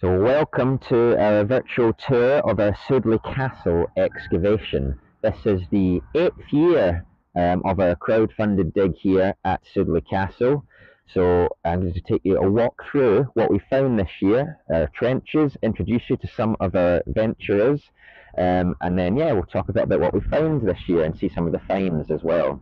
So welcome to our virtual tour of our Sudeley Castle excavation. This is the 8th year of our crowd-funded dig here at Sudeley Castle. So I'm going to take you a walk through what we found this year, our trenches, introduce you to some of our venturers, and then we'll talk a bit about what we found this year and see some of the finds as well.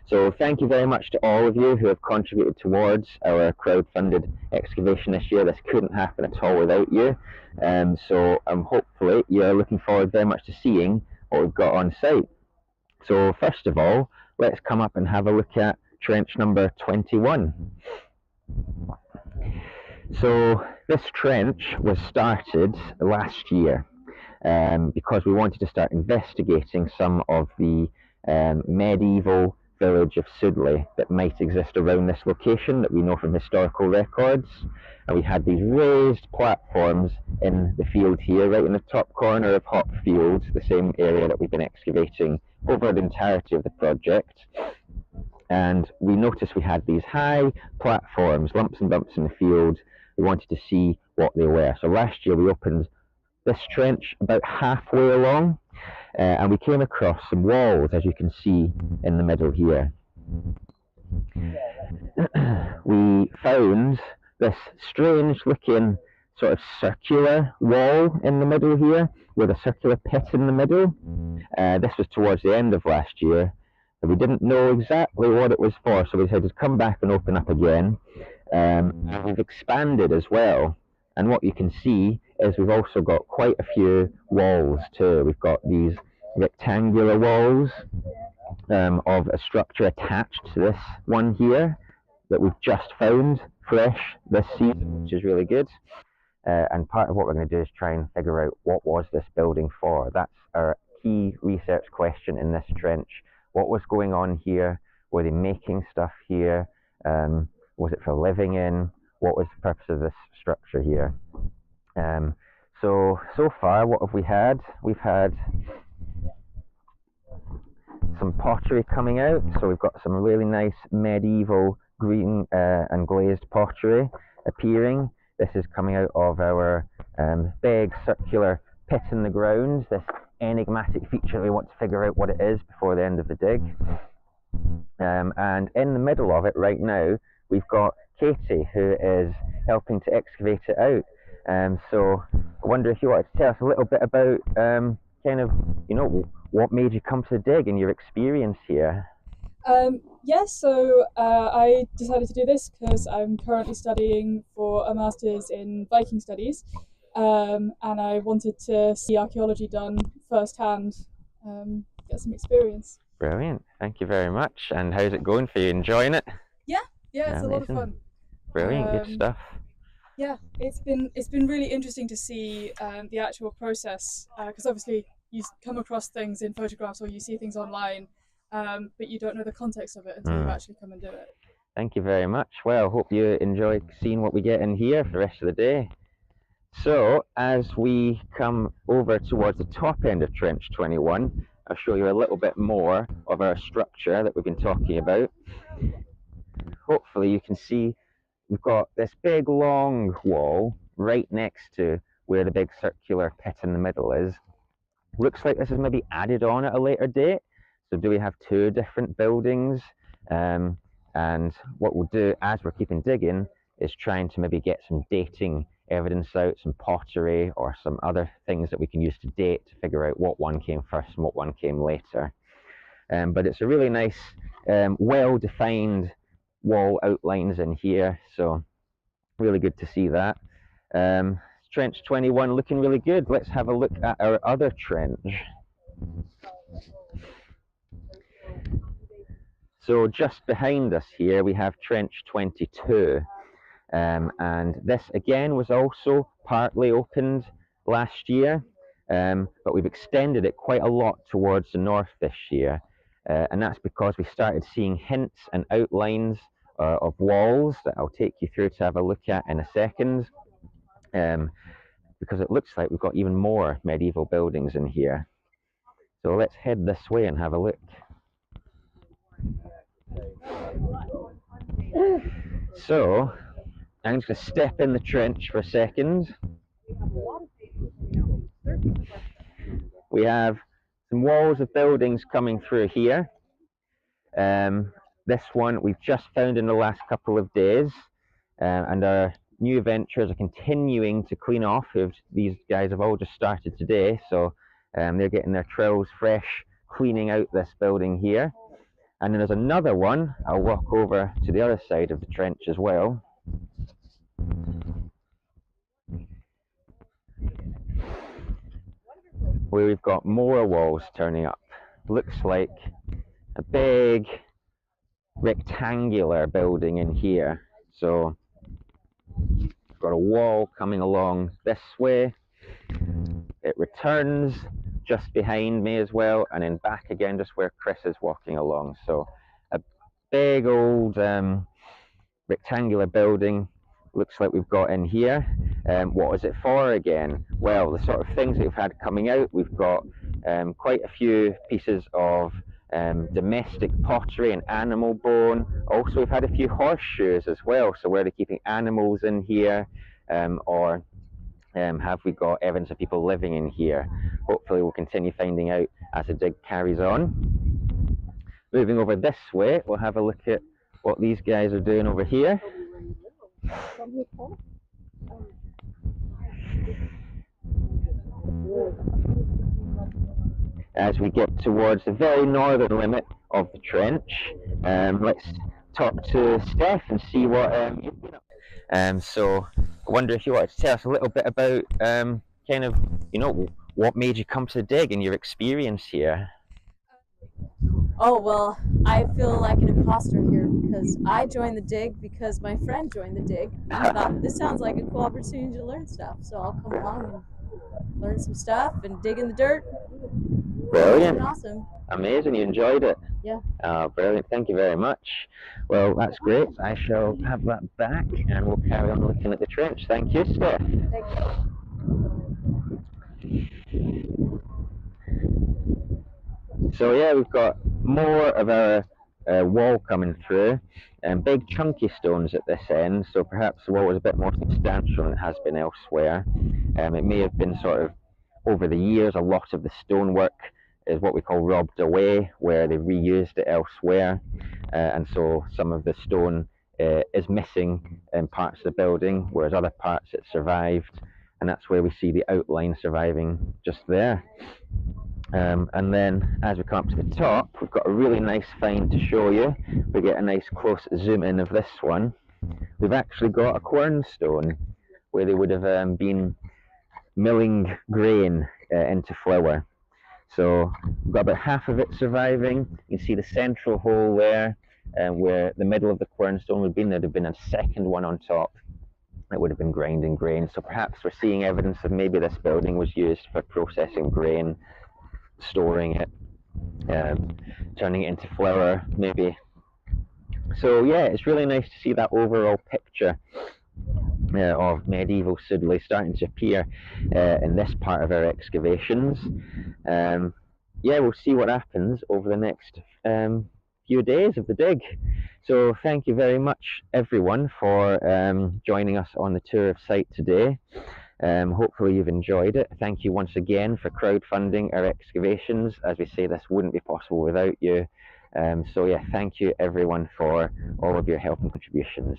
So thank you very much to all of you who have contributed towards our crowd-funded excavation this year. This couldn't happen at all without you. So hopefully you're looking forward very much to seeing what we've got on site. So first of all, let's come up and have a look at trench number 21. So this trench was started last year because we wanted to start investigating some of the medieval village of Sudeley that might exist around this location that we know from historical records. And we had these raised platforms in the field here, right in the top corner of Hop Field, the same area that we've been excavating over the entirety of the project. And we noticed we had these high platforms, lumps and bumps in the field. We wanted to see what they were. So last year we opened this trench about halfway along, and we came across some walls, as you can see in the middle here. We found this strange looking sort of circular wall in the middle here with a circular pit in the middle. This was towards the end of last year, and we didn't know exactly what it was for, so we decided to come back and open up again. And we've expanded as well, and what you can see is we've also got quite a few walls too. We've got these rectangular walls of a structure attached to this one here that we've just found fresh this season, which is really good. And part of what we're going to do is try and figure out what was this building for. That's our key research question in this trench. What was going on here? Were they making stuff here? Was it for living in? What was the purpose of this structure here? So far, what have we had? We've had some pottery coming out. So we've got some really nice medieval green and glazed pottery appearing. This is coming out of our big circular pit in the ground, this enigmatic feature. We want to figure out what it is before the end of the dig. And in the middle of it right now, we've got Katie, who is helping to excavate it out. So I wonder if you wanted to tell us a little bit about kind of, what made you come to the dig and your experience here. So I decided to do this because I'm currently studying for a master's in Viking studies, and I wanted to see archaeology done firsthand, get some experience. Brilliant, thank you very much. And how's it going for you? Enjoying it? Yeah, it's a lot of fun. Brilliant, good stuff. Yeah, it's been really interesting to see the actual process, because obviously you come across things in photographs or you see things online, but you don't know the context of it until you actually come and do it. Thank you very much. Well, hope you enjoy seeing what we get in here for the rest of the day. So as we come over towards the top end of Trench 21, I'll show you a little bit more of our structure that we've been talking about. Hopefully you can see we've got this big long wall right next to where the big circular pit in the middle is. Looks like this is maybe added on at a later date. So do we have two different buildings? And what we'll do as we're keeping digging is trying to maybe get some dating evidence out, some pottery or some other things that we can use to date to figure out what one came first and what one came later. But it's a really nice, well-defined wall outlines in here, so really good to see that. Trench 21 looking really good. Let's have a look at our other trench. So just behind us here we have Trench 22, and this again was also partly opened last year, but we've extended it quite a lot towards the north this year, and that's because we started seeing hints and outlines of walls that I'll take you through to have a look at in a second, because it looks like we've got even more medieval buildings in here. So let's head this way and have a look. So I'm just going to step in the trench for a second. We have some walls of buildings coming through here. This one we've just found in the last couple of days, and our new ventures are continuing to clean off. These guys have all just started today, so they're getting their trowels fresh, cleaning out this building here. And then there's another one. I'll walk over to the other side of the trench as well. Where we've got more walls turning up. Looks like a big rectangular building in here. So we've got a wall coming along this way. It returns just behind me as well, and then back again just where Chris is walking along. So a big old rectangular building looks like we've got in here. What is it for again? Well, the sort of things that we've had coming out, we've got quite a few pieces of domestic pottery and animal bone. Also, we've had a few horseshoes as well, so where they're keeping animals in here, or have we got evidence of people living in here? Hopefully we'll continue finding out as the dig carries on. Moving over this way, we'll have a look at what these guys are doing over here. As we get towards the very northern limit of the trench, let's talk to Steph and see what you've been up. So I wonder if you wanted to tell us a little bit about kind of, what made you come to the dig and your experience here. Oh, well, I feel like an imposter here because I joined the dig because my friend joined the dig. I thought this sounds like a cool opportunity to learn stuff, so I'll come along and learn some stuff and dig in the dirt. Brilliant. It's awesome. Amazing, you enjoyed it? Yeah. Brilliant, thank you very much. Well, that's great. I shall have that back and we'll carry on looking at the trench. Thank you, Steph. Thank you. So yeah, we've got more of our wall coming through, and big chunky stones at this end, so perhaps the wall was a bit more substantial than it has been elsewhere. It may have been sort of, over the years, a lot of the stonework is what we call robbed away, where they reused it elsewhere, and so some of the stone is missing in parts of the building, whereas other parts it survived, and that's where we see the outline surviving just there. And then as we come up to the top, we've got a really nice find to show you. We get a nice close zoom in of this one. We've actually got a quernstone where they would have been milling grain into flour. So we've got about half of it surviving. You can see the central hole there, where the middle of the quernstone would have been. There'd have been a second one on top that would have been grinding grain. So perhaps we're seeing evidence that maybe this building was used for processing grain, storing it, turning it into flour maybe. So yeah, it's really nice to see that overall picture of medieval Sudeley starting to appear in this part of our excavations. Yeah, we'll see what happens over the next few days of the dig. So thank you very much everyone for joining us on the tour of site today. Hopefully you've enjoyed it. Thank you once again for crowdfunding our excavations. As we say, this wouldn't be possible without you. So yeah, thank you everyone for all of your help and contributions.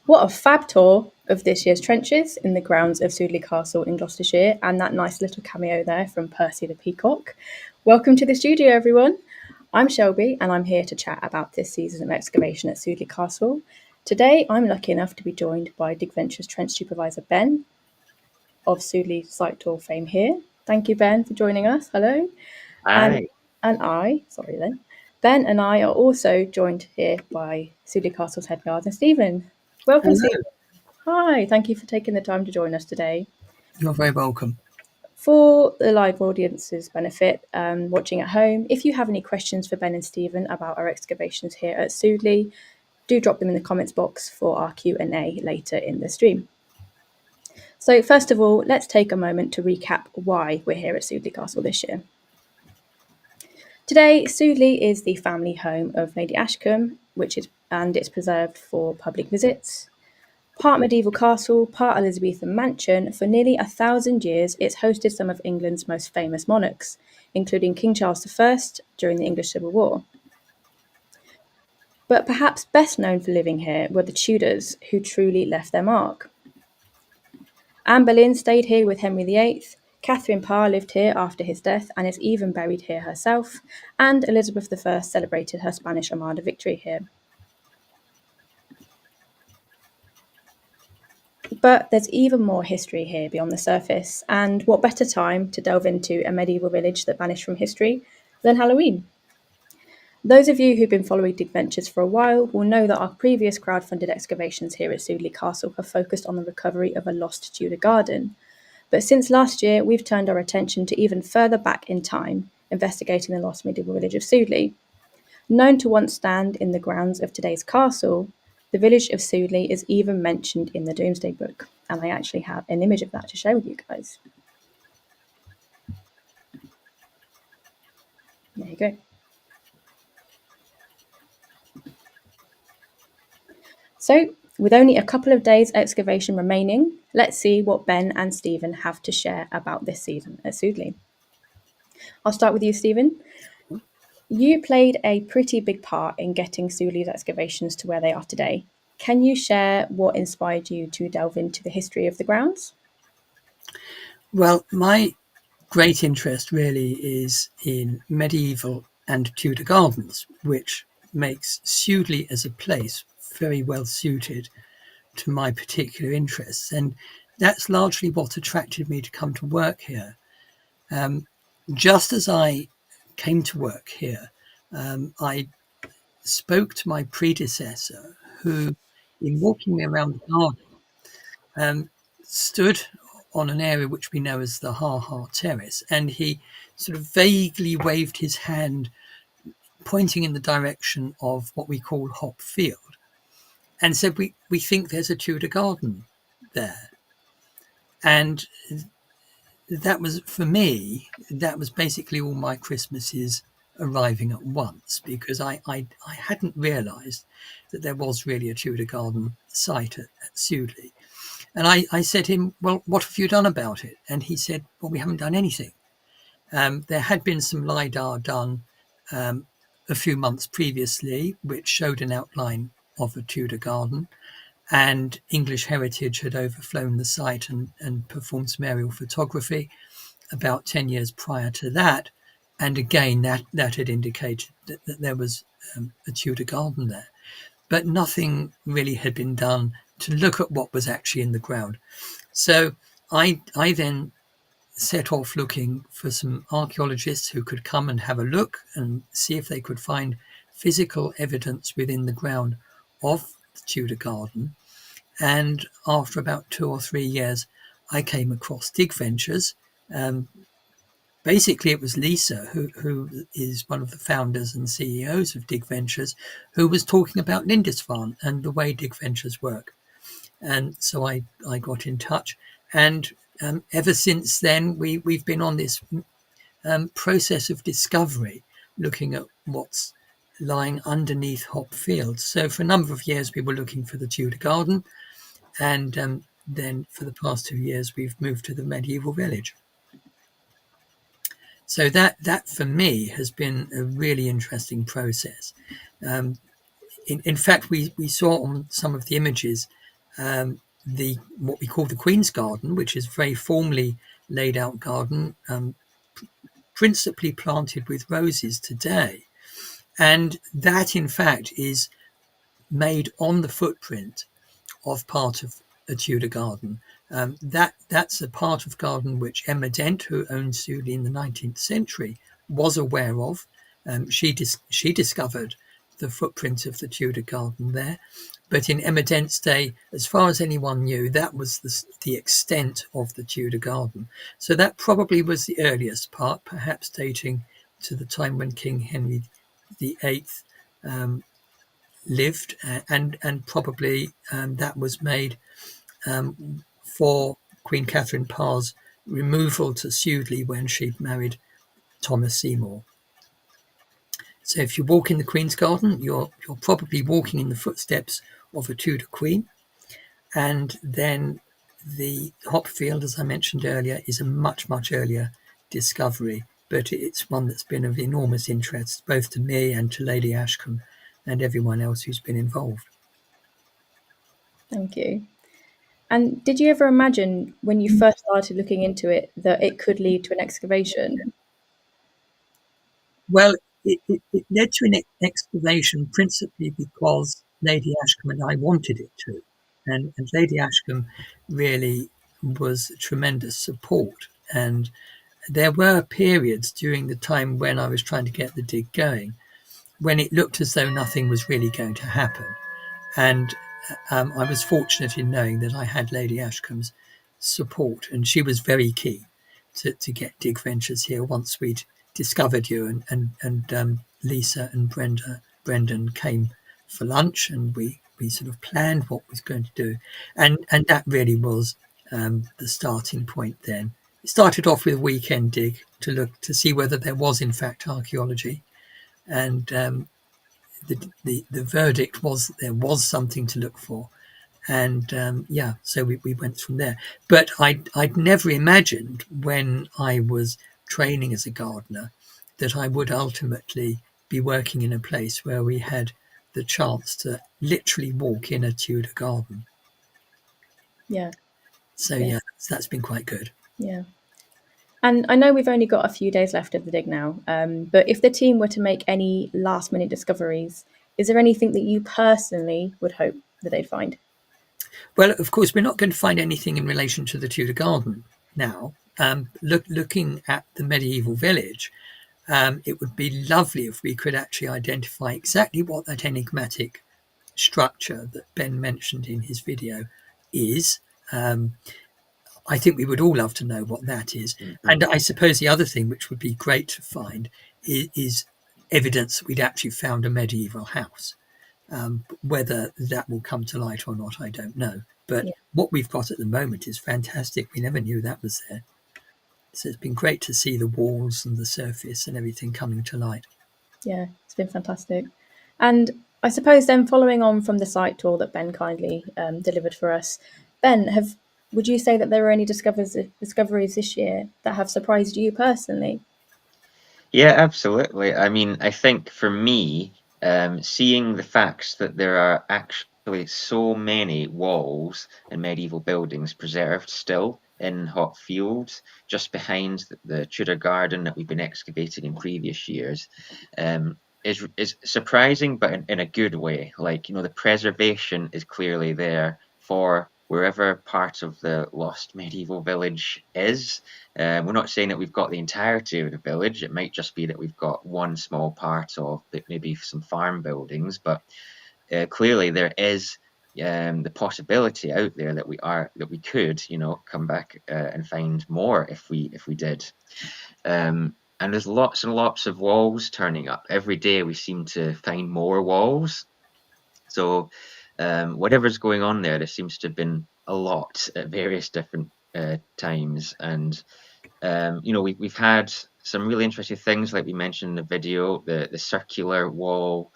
What a fab tour of this year's trenches in the grounds of Sudeley Castle in Gloucestershire, and that nice little cameo there from Percy the Peacock. Welcome to the studio, everyone. I'm Shelby, and I'm here to chat about this season of excavation at Sudeley Castle. Today, I'm lucky enough to be joined by DigVentures Trench Supervisor Ben of Sudeley Site Tour fame here. Thank you, Ben, for joining us. Hello. Hi. Ben and I are also joined here by Sudeley Castle's head gardener, Stephen. Welcome, Stephen. Hi, thank you for taking the time to join us today. You're very welcome. For the live audience's benefit, watching at home, if you have any questions for Ben and Stephen about our excavations here at Sudeley, do drop them in the comments box for our Q&A later in the stream. So first of all, let's take a moment to recap why we're here at Sudeley Castle this year. Today, Sudeley is the family home of Lady Ashcombe, and it's preserved for public visits. Part medieval castle, part Elizabethan mansion, for nearly 1,000 years it's hosted some of England's most famous monarchs, including King Charles I during the English Civil War. But perhaps best known for living here were the Tudors, who truly left their mark. Anne Boleyn stayed here with Henry VIII, Catherine Parr lived here after his death and is even buried here herself, and Elizabeth I celebrated her Spanish Armada victory here. But there's even more history here beyond the surface, and what better time to delve into a medieval village that vanished from history than Halloween? Those of you who've been following DigVentures for a while will know that our previous crowdfunded excavations here at Sudeley Castle have focused on the recovery of a lost Tudor garden. But since last year, we've turned our attention to even further back in time, investigating the lost medieval village of Sudeley. Known to once stand in the grounds of today's castle, the village of Sudeley is even mentioned in the Domesday Book, and I actually have an image of that to share with you guys. There you go. So, with only a couple of days excavation remaining, let's see what Ben and Stephen have to share about this season at Sudeley. I'll start with you, Stephen. You played a pretty big part in getting Sudeley's excavations to where they are today. Can you share what inspired you to delve into the history of the grounds? Well, my great interest really is in medieval and Tudor gardens, which makes Sudeley as a place very well suited to my particular interests. And that's largely what attracted me to come to work here. Just as I came to work here, I spoke to my predecessor who, in walking me around the garden, stood on an area which we know as the Ha Ha Terrace, and he sort of vaguely waved his hand, pointing in the direction of what we call Hop Field, and said, we think there's a Tudor garden there. And that was, for me, that was basically all my Christmases arriving at once, because I hadn't realised that there was really a Tudor garden site at Sudeley. And I said to him, well, what have you done about it? And he said, well, we haven't done anything. There had been some LiDAR done a few months previously, which showed an outline of a Tudor garden. And English Heritage had overflown the site and performed some aerial photography about 10 years prior to that. And again, that had indicated that there was a Tudor garden there. But nothing really had been done to look at what was actually in the ground. So I then set off looking for some archaeologists who could come and have a look and see if they could find physical evidence within the ground of the Tudor garden. And after about 2 or 3 years, I came across DigVentures. Basically, it was Lisa, who is one of the founders and CEOs of DigVentures, who was talking about Lindisfarne and the way DigVentures work. And so I got in touch. And ever since then, we've been on this process of discovery, looking at what's lying underneath Hop Field. So for a number of years, we were looking for the Tudor garden. And then for the past 2 years, we've moved to the medieval village. So that for me has been a really interesting process. In fact, we saw on some of the images what we call the Queen's Garden, which is a very formally laid out garden, principally planted with roses today. And that, in fact, is made on the footprint of part of a Tudor garden. That's a part of garden which Emma Dent, who owned Sudeley in the 19th century, was aware of. She discovered the footprint of the Tudor garden there. But in Emma Dent's day, as far as anyone knew, that was the extent of the Tudor garden. So that probably was the earliest part, perhaps dating to the time when King Henry VIII lived, and probably that was made for Queen Catherine Parr's removal to Sudeley when she'd married Thomas Seymour. So if you walk in the Queen's Garden, you're probably walking in the footsteps of a Tudor Queen. And then the Hopfield, as I mentioned earlier, is a much, much earlier discovery, but it's one that's been of enormous interest both to me and to Lady Ashcombe and everyone else who's been involved. Thank you. And did you ever imagine when you first started looking into it that it could lead to an excavation? Well, it led to an excavation principally because Lady Ashcombe and I wanted it to. And Lady Ashcombe really was tremendous support. And there were periods during the time when I was trying to get the dig going when it looked as though nothing was really going to happen. And I was fortunate in knowing that I had Lady Ashcombe's support, and she was very keen to get DigVentures here once we'd discovered you, and Lisa and Brendan came for lunch, and we sort of planned what we was going to do, and that really was the starting point. Then it started off with a weekend dig to look to see whether there was in fact archaeology, and the verdict was that there was something to look for. And so we went from there. But I'd never imagined when I was training as a gardener that I would ultimately be working in a place where we had the chance to literally walk in a Tudor garden. Yeah. So that's been quite good. Yeah. And I know we've only got a few days left of the dig now, but if the team were to make any last minute discoveries, is there anything that you personally would hope that they'd find? Well, of course, we're not going to find anything in relation to the Tudor garden now. Looking at the medieval village, it would be lovely if we could actually identify exactly what that enigmatic structure that Ben mentioned in his video is. I think we would all love to know what that is. Mm-hmm. And I suppose the other thing which would be great to find is evidence that we'd actually found a medieval house. Whether that will come to light or not, I don't know. But what we've got at the moment is fantastic. We never knew that was there. So it's been great to see the walls and the surface and everything coming to light. Yeah, it's been fantastic. And I suppose then following on from the site tour that Ben kindly delivered for us, Ben, would you say that there were any discoveries this year that have surprised you personally? Yeah, absolutely. I mean, I think for me, seeing the facts that there are actually so many walls and medieval buildings preserved still in Hopfield, just behind the Tudor garden that we've been excavating in previous years, is surprising, but in a good way. Like, the preservation is clearly there for wherever part of the lost medieval village is. We're not saying that we've got the entirety of the village. It might just be that we've got one small part of maybe some farm buildings, but clearly there is the possibility out there that we could, come back and find more if we did. And there's lots and lots of walls turning up every day. We seem to find more walls. So whatever's going on there seems to have been a lot at various different times. And we've had some really interesting things, like we mentioned in the video, the circular wall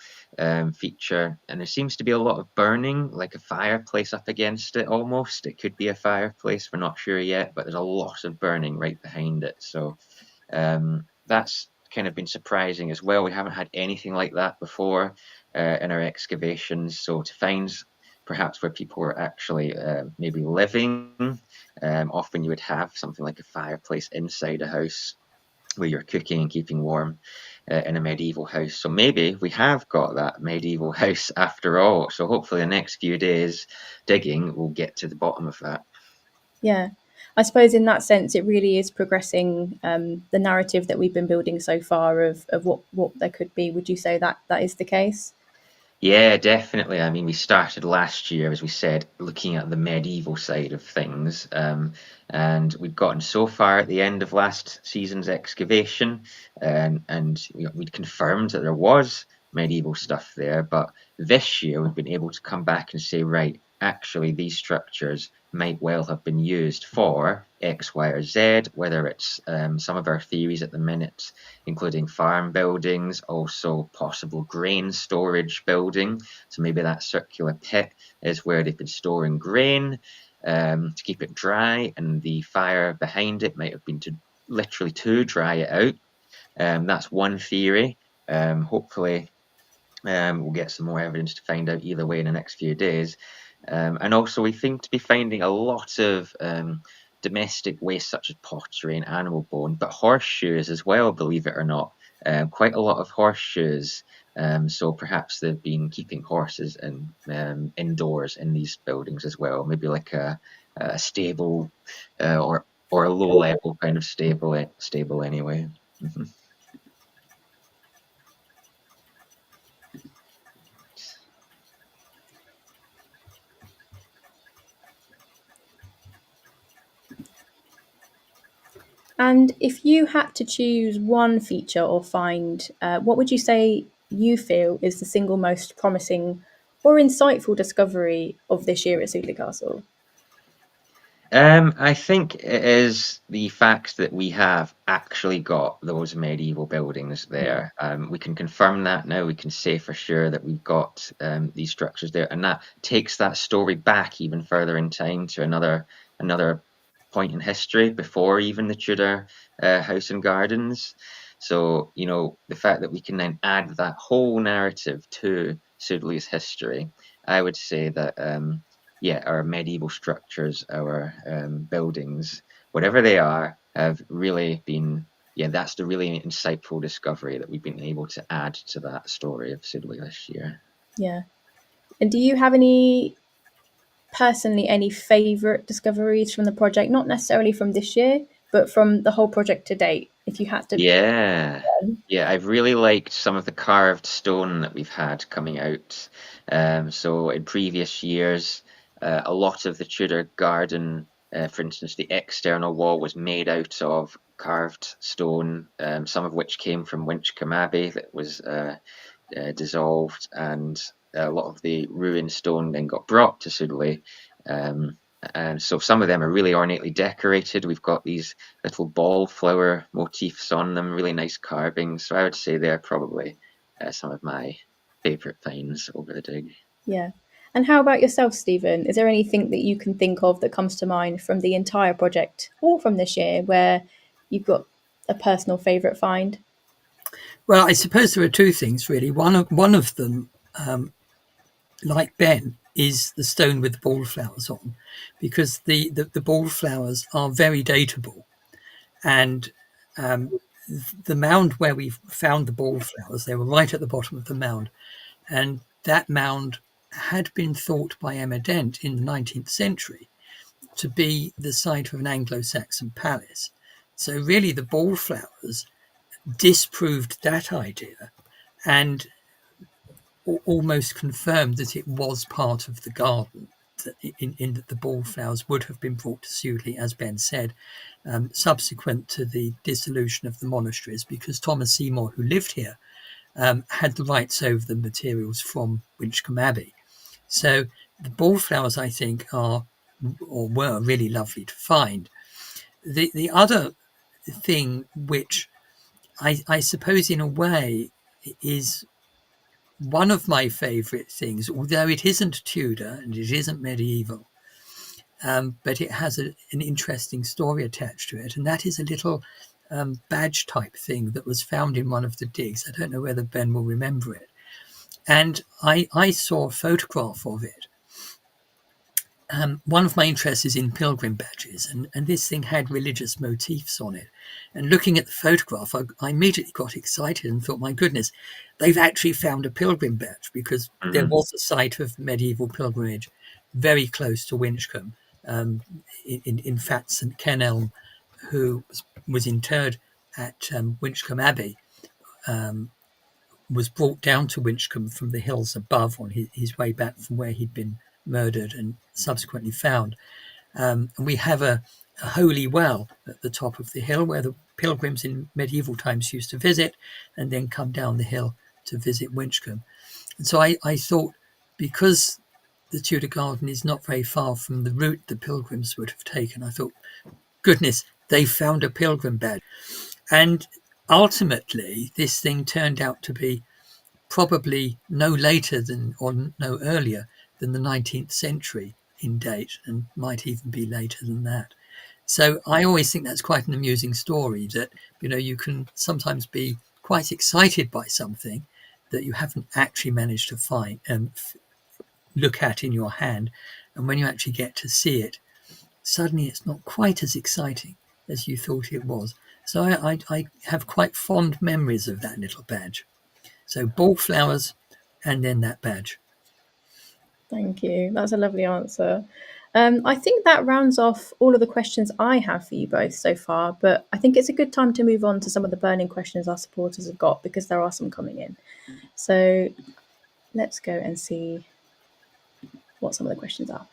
feature, and there seems to be a lot of burning, like a fireplace up against it almost. It could be a fireplace, we're not sure yet, but there's a lot of burning right behind it. So that's kind of been surprising as well. We haven't had anything like that before in our excavations. So to find perhaps where people were actually maybe living, often you would have something like a fireplace inside a house where you're cooking and keeping warm in a medieval house. So maybe we have got that medieval house after all. So hopefully the next few days digging will get to the bottom of that. Yeah, I suppose in that sense, it really is progressing the narrative that we've been building so far of what there could be. Would you say that is the case? Yeah, definitely. I mean, we started last year, as we said, looking at the medieval side of things, and we'd gotten so far at the end of last season's excavation, and we'd confirmed that there was medieval stuff there. But this year, we've been able to come back and say, right, actually these structures might well have been used for X, Y, or Z, whether it's some of our theories at the minute, including farm buildings, also possible grain storage building. So maybe that circular pit is where they've been storing grain to keep it dry, and the fire behind it might have been literally to dry it out. That's one theory. Hopefully, we'll get some more evidence to find out either way in the next few days. And also, we seem to be finding a lot of domestic waste, such as pottery and animal bone, but horseshoes as well, believe it or not. Quite a lot of horseshoes. So perhaps they've been keeping horses indoors in these buildings as well. Maybe like a stable or a low level kind of stable anyway. Mm-hmm. And if you had to choose one feature or find, what would you say you feel is the single most promising or insightful discovery of this year at Sudeley Castle? I think it is the fact that we have actually got those medieval buildings there. We can confirm that now. We can say for sure that we've got these structures there, and that takes that story back even further in time to another point in history before even the Tudor house and gardens. So, you know, the fact that we can then add that whole narrative to Sudeley's history, I would say that yeah, our medieval structures, our buildings, whatever they are, have really been, yeah, that's the really insightful discovery that we've been able to add to that story of Sudeley this year. Yeah. And do you have personally, any favourite discoveries from the project? Not necessarily from this year, but from the whole project to date, if you had to. Yeah. Yeah, I've really liked some of the carved stone that we've had coming out. So in previous years, a lot of the Tudor garden, for instance, the external wall was made out of carved stone, some of which came from Winchcombe Abbey that was dissolved, and a lot of the ruined stone then got brought to Sudeley. And so some of them are really ornately decorated. We've got these little ball flower motifs on them, really nice carvings. So I would say they're probably some of my favourite finds over the dig. Yeah. And how about yourself, Stephen? Is there anything that you can think of that comes to mind from the entire project or from this year where you've got a personal favourite find? Well, I suppose there are two things really. One of them, like Ben, is the stone with the ball flowers on, because the ball flowers are very dateable, and the mound where we found the ball flowers, they were right at the bottom of the mound, and that mound had been thought by Emma Dent in the 19th century to be the site of an Anglo-Saxon palace. So really the ball flowers disproved that idea and almost confirmed that it was part of the garden, in that the ball flowers would have been brought to Sudeley, as Ben said, subsequent to the dissolution of the monasteries, because Thomas Seymour, who lived here, had the rights over the materials from Winchcombe Abbey. So the ball flowers, I think, are or were really lovely to find. The other thing, which I suppose in a way is one of my favourite things, although it isn't Tudor and it isn't medieval, but it has an interesting story attached to it, and that is a little badge type thing that was found in one of the digs. I don't know whether Ben will remember it. And I saw a photograph of it. One of my interests is in pilgrim badges, and this thing had religious motifs on it. And looking at the photograph, I immediately got excited and thought, my goodness, they've actually found a pilgrim badge, because there was a site of medieval pilgrimage very close to Winchcombe. In fact, St Kenelm, who was interred at Winchcombe Abbey, was brought down to Winchcombe from the hills above on his way back from where he'd been murdered and subsequently found. And we have a holy well at the top of the hill where the pilgrims in medieval times used to visit and then come down the hill to visit Winchcombe. And so I thought, because the Tudor garden is not very far from the route the pilgrims would have taken. I thought, goodness, they found a pilgrim badge. And ultimately, this thing turned out to be probably no later than, or no earlier than the 19th century in date, and might even be later than that. So I always think that's quite an amusing story, that, you know, you can sometimes be quite excited by something that you haven't actually managed to find and look at in your hand. And when you actually get to see it, suddenly it's not quite as exciting as you thought it was. So I have quite fond memories of that little badge. So ball flowers and then that badge. Thank you. That's a lovely answer. I think that rounds off all of the questions I have for you both so far, but I think it's a good time to move on to some of the burning questions our supporters have got, because there are some coming in. So let's go and see what some of the questions are.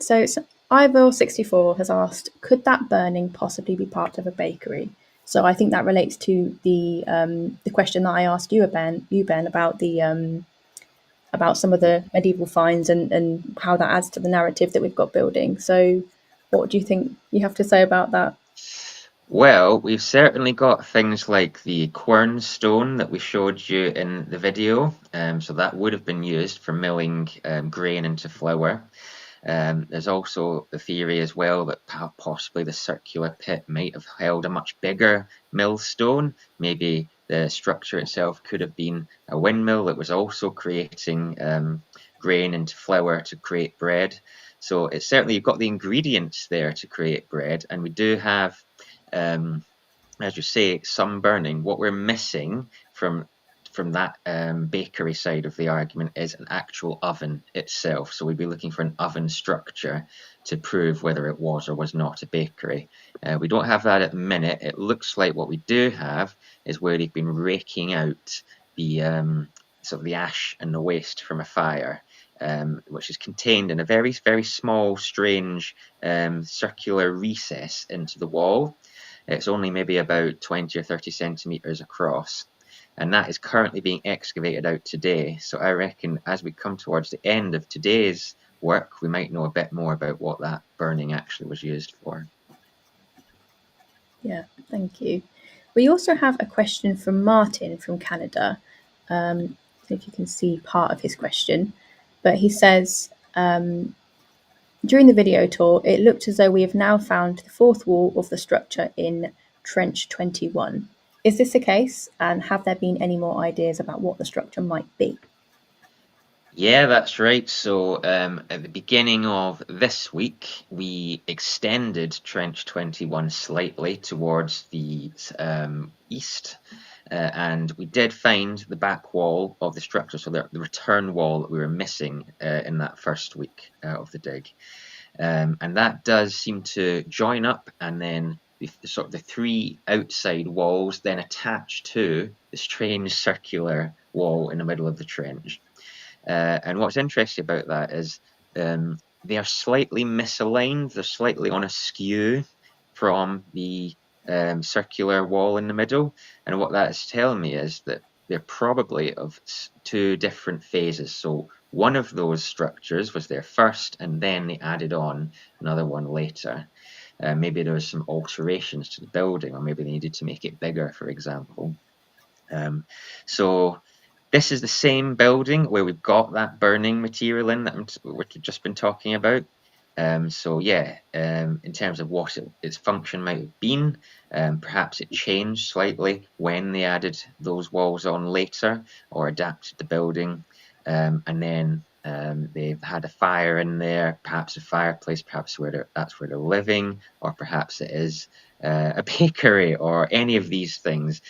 So Ivor64 has asked, could that burning possibly be part of a bakery? So I think that relates to the question that I asked you, Ben, about some of the medieval finds and how that adds to the narrative that we've got building. So what do you think you have to say about that? Well, we've certainly got things like the quern stone that we showed you in the video. So that would have been used for milling grain into flour. There's also the theory as well that possibly the circular pit might have held a much bigger millstone. Maybe the structure itself could have been a windmill that was also creating grain into flour to create bread. So it's certainly, you've got the ingredients there to create bread, and we do have, as you say, some burning. What we're missing from that bakery side of the argument is an actual oven itself. So we'd be looking for an oven structure to prove whether it was or was not a bakery. We don't have that at the minute. It looks like what we do have is where they've been raking out the sort of the ash and the waste from a fire, which is contained in a very, very small, strange circular recess into the wall. It's only maybe about 20 or 30 centimeters across, and that is currently being excavated out today. So I reckon as we come towards the end of today's work, we might know a bit more about what that burning actually was used for. Yeah, thank you. We also have a question from Martin from Canada. I don't know if you can see part of his question, but he says, during the video tour, it looked as though we have now found the fourth wall of the structure in Trench 21. Is this the case? And have there been any more ideas about what the structure might be? Yeah, that's right. So at the beginning of this week, we extended Trench 21 slightly towards the east, and we did find the back wall of the structure, so the return wall that we were missing in that first week of the dig. And that does seem to join up, and then the three outside walls then attach to the strange circular wall in the middle of the trench. And what's interesting about that is they are slightly misaligned. They're slightly on a skew from the circular wall in the middle. And what that is telling me is that they're probably of two different phases. So one of those structures was there first, and then they added on another one later. Maybe there was some alterations to the building, or maybe they needed to make it bigger, for example. So this is the same building where we've got that burning material in that we've just been talking about. So yeah, in terms of what its function might have been, perhaps it changed slightly when they added those walls on later or adapted the building, and then they've had a fire in there, perhaps a fireplace, perhaps that's where they're living, or perhaps it is a bakery, or any of these things.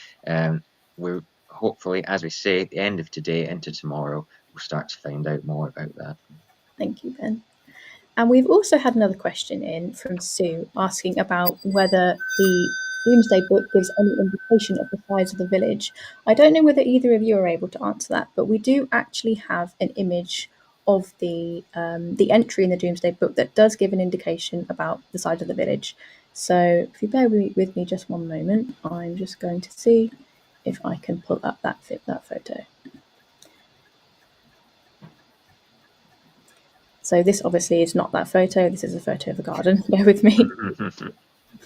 We're hopefully, as we say, at the end of today into tomorrow, we'll start to find out more about that. Thank you, Ben. And we've also had another question in from Sue asking about whether the Doomsday Book gives any indication of the size of the village. I don't know whether either of you are able to answer that, but we do actually have an image of the entry in the Doomsday Book that does give an indication about the size of the village. So if you bear with me just one moment, I'm just going to see if I can pull up that photo. So this obviously is not that photo. This is a photo of the garden. Bear with me.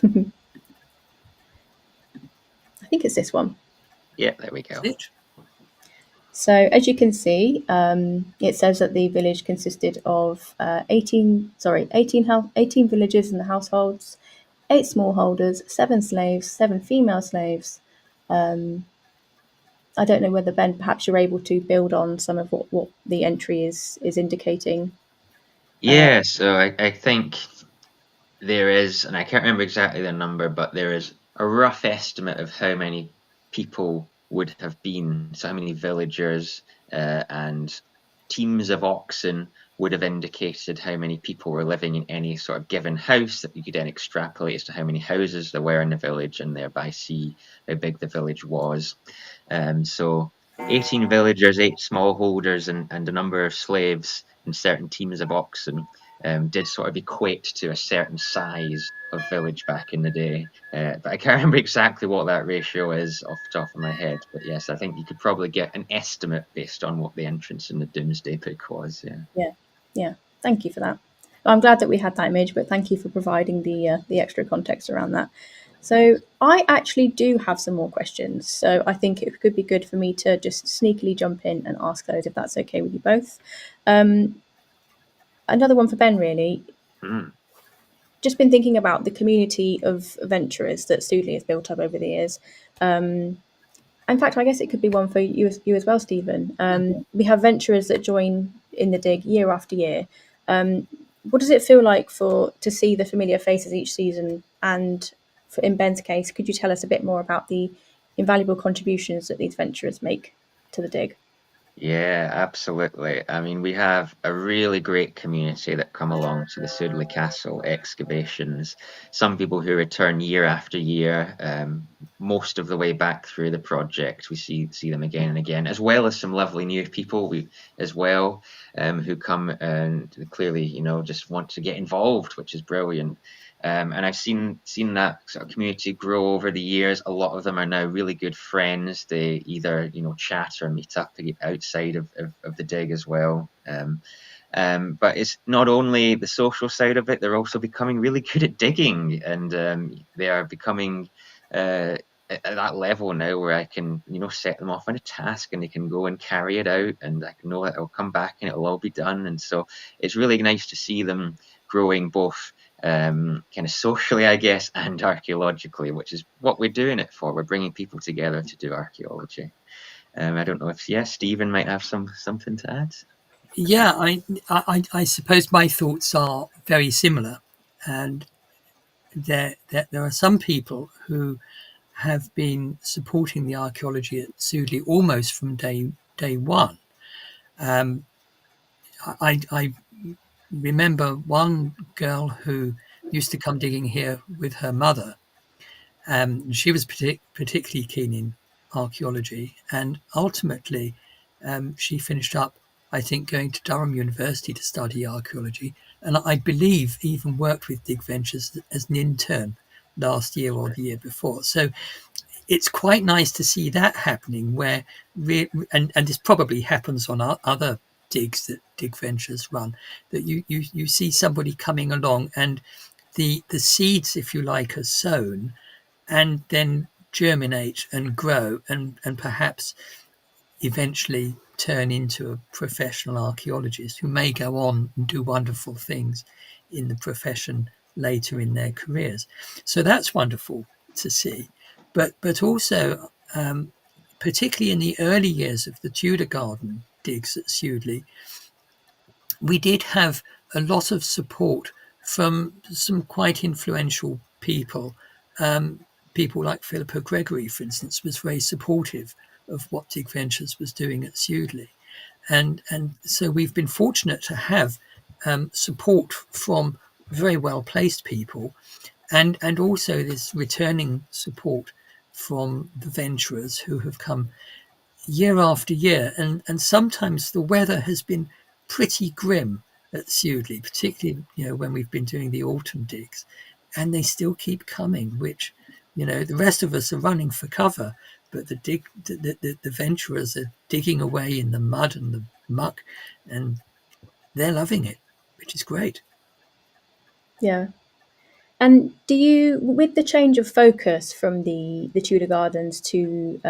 I think it's this one. Yeah, there we go. So as you can see, it says that the village consisted of 18 villages and the households, 8 smallholders, 7 slaves, 7 female slaves. I don't know whether, Ben, perhaps you're able to build on some of what the entry is indicating. Yeah, so I think there is, and I can't remember exactly the number, but there is a rough estimate of how many people would have been, so how many villagers and teams of oxen would have indicated how many people were living in any sort of given house, that you could then extrapolate as to how many houses there were in the village and thereby see how big the village was. So 18 villagers, 8 smallholders, and a number of slaves and certain teams of oxen did sort of equate to a certain size of village back in the day. But I can't remember exactly what that ratio is off the top of my head. But yes, I think you could probably get an estimate based on what the entrance in the Doomsday Book was. Yeah. Thank you for that. I'm glad that we had that image, but thank you for providing the extra context around that. So I actually do have some more questions. So I think it could be good for me to just sneakily jump in and ask those, if that's okay with you both. Another one for Ben, really. Just been thinking about the community of venturers that Sudeley has built up over the years. In fact, I guess it could be one for you as well, Stephen. We have venturers that join in the dig year after year. What does it feel like to see the familiar faces each season? And in Ben's case, could you tell us a bit more about the invaluable contributions that these venturers make to the dig? Yeah, absolutely. I mean, we have a really great community that come along to the Sudeley Castle excavations. Some people who return year after year, most of the way back through the project. We see them again and again, as well as some lovely new people as well, who come and clearly, just want to get involved, which is brilliant. And I've seen that sort of community grow over the years. A lot of them are now really good friends. They either chat or meet up outside of the dig as well. But it's not only the social side of it; they're also becoming really good at digging, and they are becoming at that level now where I can set them off on a task and they can go and carry it out, and I can know that it'll come back and it'll all be done. And so it's really nice to see them growing both kind of socially, I guess, and archaeologically, which is what we're doing it for. We're bringing people together to do archaeology. I don't know if Stephen might have something to add. Yeah, I suppose my thoughts are very similar, and there are some people who have been supporting the archaeology at Sudeley almost from day one. I remember one girl who used to come digging here with her mother. She was particularly keen in archaeology, and ultimately she finished up, I think, going to Durham University to study archaeology, and I believe even worked with DigVentures as an intern last year or the year before. So it's quite nice to see that happening, where and this probably happens on other digs that DigVentures run, that you see somebody coming along and the seeds, if you like, are sown and then germinate and grow and perhaps eventually turn into a professional archaeologist who may go on and do wonderful things in the profession later in their careers. So that's wonderful to see. But also, particularly in the early years of the Tudor Garden digs at Sudeley, we did have a lot of support from some quite influential people. People like Philippa Gregory, for instance, was very supportive of what DigVentures was doing at Sudeley. And so we've been fortunate to have support from very well-placed people, and also this returning support from the venturers who have come year after year. And sometimes the weather has been pretty grim at Sudeley, particularly when we've been doing the autumn digs. and they still keep coming, which, the rest of us are running for cover, but the venturers are digging away in the mud and the muck, and they're loving it, which is great. Yeah. And do you, with the change of focus from the Tudor Gardens to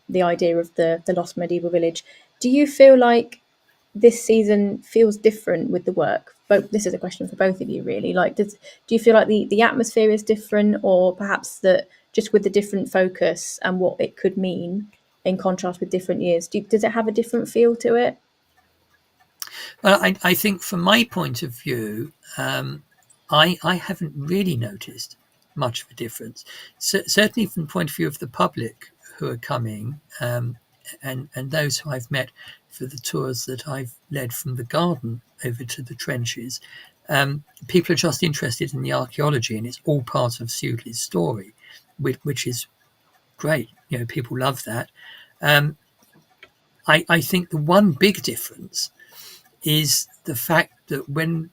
the idea of the lost medieval village, do you feel like this season feels different with the work? But this is a question for both of you, really. Like, do you feel like the atmosphere is different, or perhaps that just with the different focus and what it could mean in contrast with different years, does it have a different feel to it? Well, I think from my point of view, I haven't really noticed much of a difference. Certainly from the point of view of the public who are coming, and those who I've met for the tours that I've led from the garden over to the trenches, people are just interested in the archaeology, and it's all part of Sudeley's story, which is great. People love that. I think the one big difference is the fact that when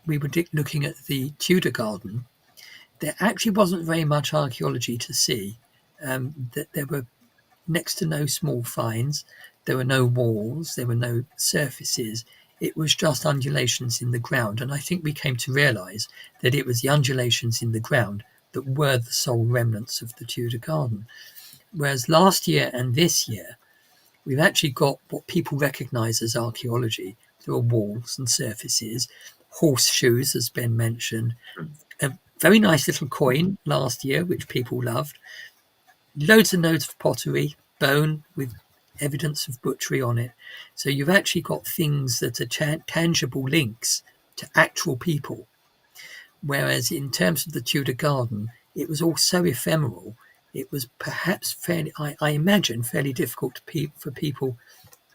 we were looking at the Tudor garden, there actually wasn't very much archaeology to see. That there were next to no small finds, there were no walls, there were no surfaces. It was just undulations in the ground, and I think we came to realise that it was the undulations in the ground that were the sole remnants of the Tudor garden. Whereas last year and this year, we've actually got what people recognise as archaeology. There are walls and surfaces, horseshoes, as Ben mentioned, a very nice little coin last year, which people loved, loads and loads of pottery, bone with evidence of butchery on it. So you've actually got things that are tangible links to actual people. Whereas in terms of the Tudor garden, it was all so ephemeral. It was perhaps fairly, I imagine, fairly difficult for people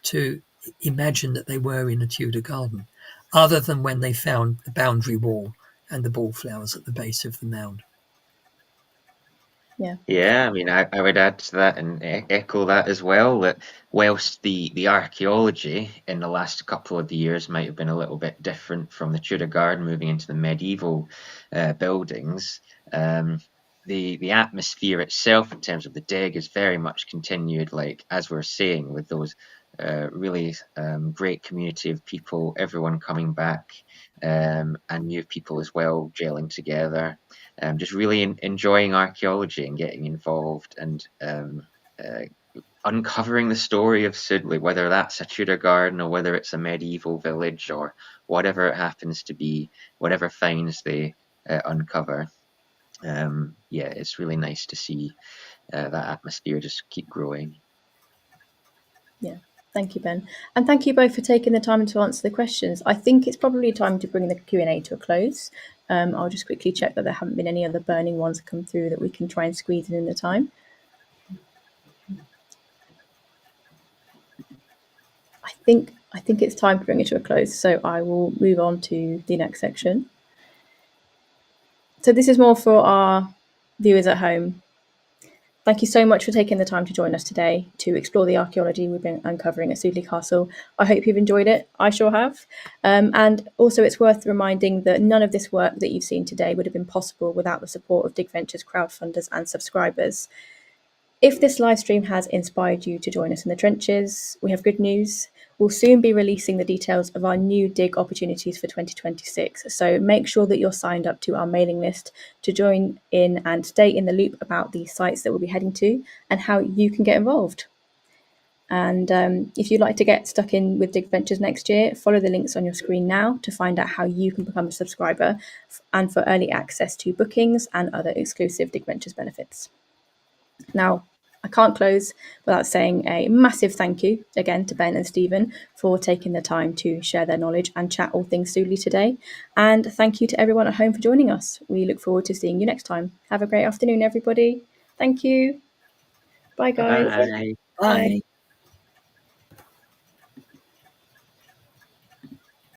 to imagine that they were in a Tudor garden, other than when they found the boundary wall and the ballflowers at the base of the mound. Yeah, I mean, I would add to that and echo that as well, that whilst the archaeology in the last couple of years might have been a little bit different from the Tudor garden moving into the medieval buildings, the atmosphere itself in terms of the dig is very much continued, like as we're saying, with those really great community of people, everyone coming back, and new people as well gelling together. Just really enjoying archaeology and getting involved and uncovering the story of Sudeley, whether that's a Tudor garden or whether it's a medieval village or whatever it happens to be, whatever finds they uncover. Yeah, it's really nice to see that atmosphere just keep growing. Yeah. Thank you, Ben. And thank you both for taking the time to answer the questions. I think it's probably time to bring the Q&A to a close. I'll just quickly check that there haven't been any other burning ones come through that we can try and squeeze in the time. I think it's time to bring it to a close, so I will move on to the next section. So this is more for our viewers at home. Thank you so much for taking the time to join us today to explore the archaeology we've been uncovering at Sudeley Castle. I hope you've enjoyed it. I sure have. And also it's worth reminding that none of this work that you've seen today would have been possible without the support of DigVentures crowdfunders and subscribers. If this live stream has inspired you to join us in the trenches, we have good news. We'll soon be releasing the details of our new dig opportunities for 2026. So make sure that you're signed up to our mailing list to join in and stay in the loop about the sites that we'll be heading to and how you can get involved. And if you'd like to get stuck in with DigVentures next year, follow the links on your screen now to find out how you can become a subscriber and for early access to bookings and other exclusive DigVentures benefits. Now, I can't close without saying a massive thank you again to Ben and Stephen for taking the time to share their knowledge and chat all things Sudeley today. And thank you to everyone at home for joining us. We look forward to seeing you next time. Have a great afternoon, everybody. Thank you. Bye, guys. Bye. Bye.